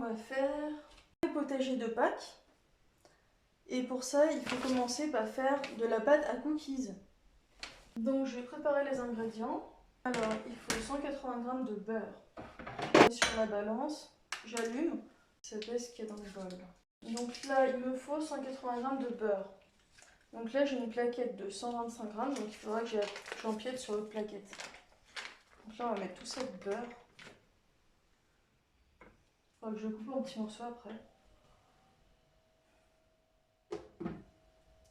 va faire un potager de Pâques. Et pour ça, il faut commencer par faire de la pâte à cookies. Donc je vais préparer les ingrédients. Alors, il faut 180 g de beurre. Je mets sur la balance, j'allume, ça pèse ce qu'il y a dans le bol. Donc là, il me faut 180 g de beurre. Donc là, j'ai une plaquette de 125 g, donc il faudra que j'empiète sur l'autre plaquette. Donc là, on va mettre tout ça de beurre. Il faudra que je coupe en petits morceaux après.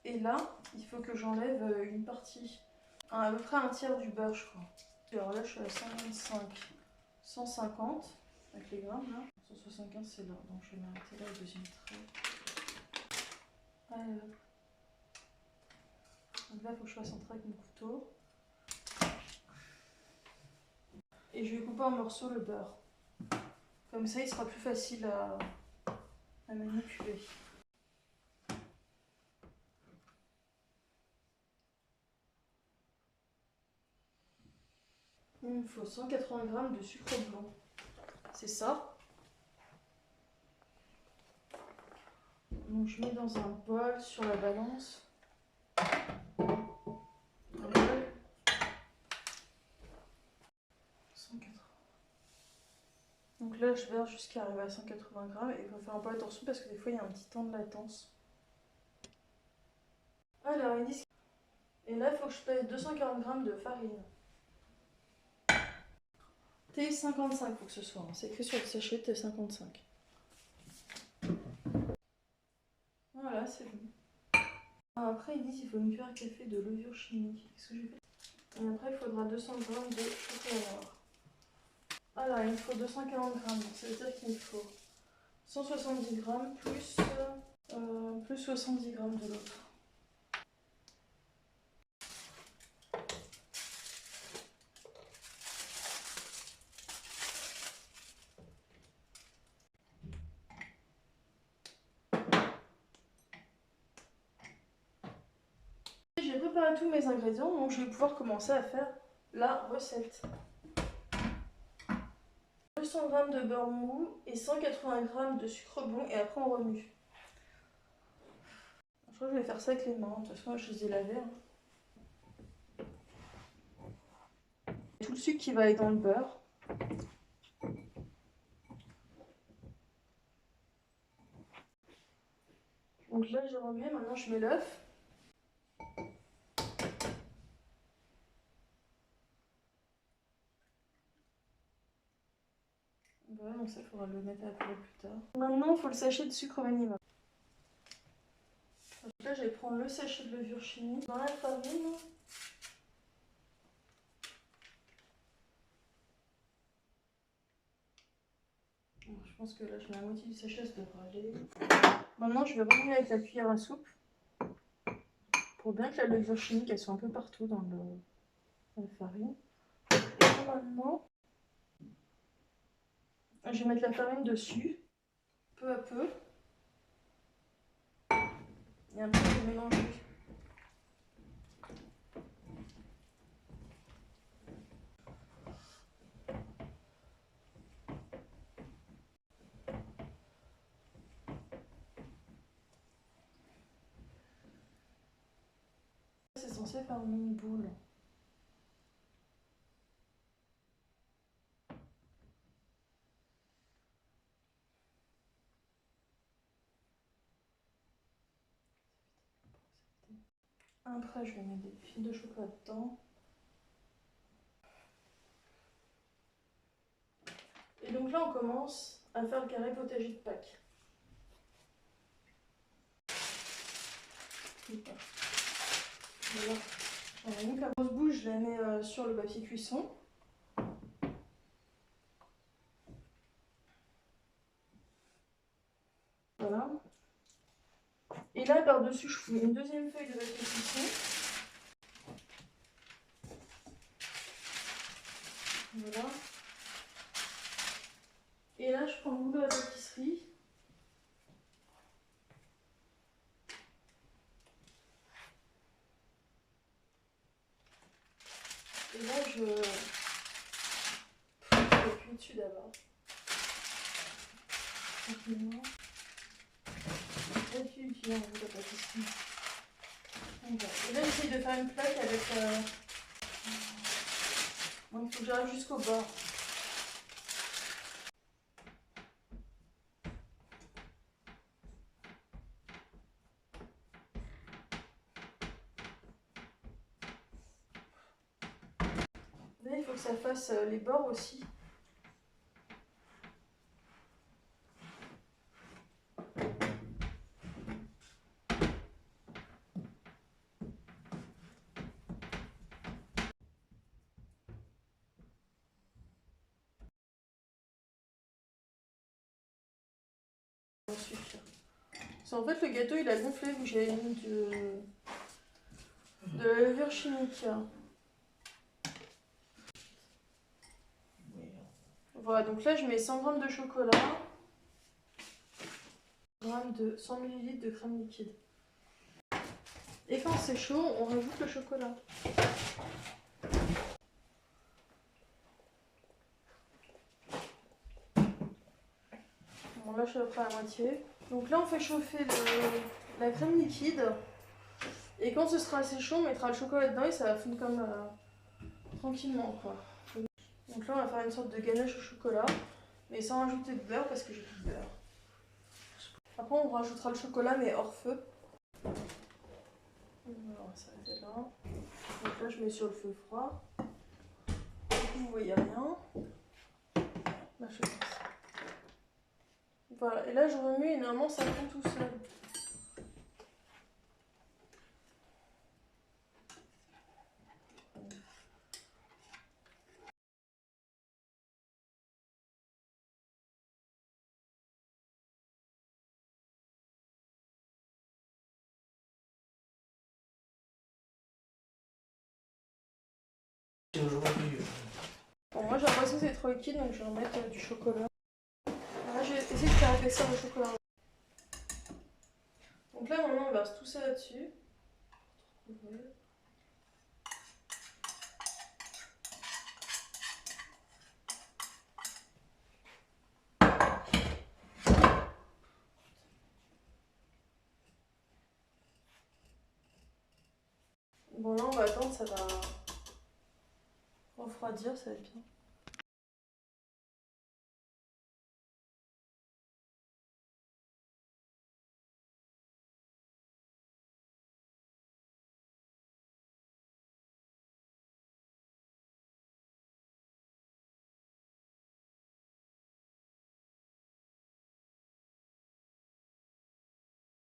Et là, il faut que j'enlève une partie, à peu près un tiers du beurre, je crois. Alors là, je suis à 125, 150 avec les grammes là. 175, c'est là, donc je vais m'arrêter là au deuxième trait. Allez, hop. Donc là, il faut que je fasse un trait avec mon couteau. Et je vais couper en morceaux le beurre. Comme ça, il sera plus facile à manipuler. Il me faut 180 g de sucre blanc. C'est ça. Donc je mets dans un bol sur la balance. Un bol. 180. Donc là, je verse jusqu'à arriver à 180 g et il faut faire un peu attention parce que des fois, il y a un petit temps de latence. Alors, ils disent... Et là, il faut que je pèse 240 g de farine. T55, il faut que ce soit. C'est écrit sur le sachet T55. Voilà, c'est bon. Alors après, ils disent qu'il faut une cuillère à café de levure chimique. Qu'est-ce que j'ai fait? Et après, il faudra 200 g de chocolat noir. Alors, il me faut 240 g. Donc, ça veut dire qu'il me faut 170 g plus 70 g de l'autre. J'ai préparé tous mes ingrédients, donc je vais pouvoir commencer à faire la recette. 200 g de beurre mou et 180 g de sucre blanc et après on remue. Je crois que je vais faire ça avec les mains, de toute façon je les ai lavés. Tout le sucre qui va aller dans le beurre. Donc là j'ai remué, maintenant je mets l'œuf. Voilà, donc ça il faudra le mettre à la poêle plus tard. Maintenant il faut le sachet de sucre vanilla. Donc là je vais prendre le sachet de levure chimique dans la farine. Je pense que là je mets la moitié du sachet, ça devrait aller. Maintenant je vais remuer avec la cuillère à soupe pour bien que la levure chimique elle soit un peu partout dans la farine. Et maintenant je vais mettre la farine dessus, peu à peu. Et après je vais mélanger. C'est censé faire une boule. Après, je vais mettre des fils de chocolat dedans. Et donc là, on commence à faire le carré potager de Pâques. Voilà. Donc la grosse bouche, je la mets sur le papier cuisson. Voilà. Et là, par-dessus, je fous une deuxième feuille de papier cuisson. Voilà. Et là, je prends le rouleau à pâtisserie. Et là, j'appuie dessus d'abord. tranquillement. Et puis on veut la pâtisserie. Et là j'essaye de faire une plaque avec... Donc il faut que j'arrive jusqu'au bord. Là il faut que ça fasse les bords aussi. C'est en fait le gâteau il a gonflé vu que j'avais mis de la levure chimique. Voilà, donc là je mets 100 g de chocolat, 100 ml de crème liquide. Et quand c'est chaud, on rajoute le chocolat. Bon là je suis à peu près à la moitié. Donc là on fait chauffer la crème liquide. Et quand ce sera assez chaud, on mettra le chocolat dedans et ça va fondre comme tranquillement quoi. Donc là on va faire une sorte de ganache au chocolat. Mais sans rajouter de beurre parce que j'ai plus de beurre. Après on rajoutera le chocolat mais hors feu. Alors, ça va être là. Donc là je mets sur le feu froid. Vous voyez rien. Là je fais ça. Voilà, et là je remue et normalement ça fond tout seul. Bon, moi j'ai l'impression que c'est trop liquide donc je vais remettre du chocolat. Là j'ai essayé de faire épaissir le chocolat. Donc là maintenant on verse tout ça là-dessus. Bon là on va attendre, ça va refroidir, ça va être bien.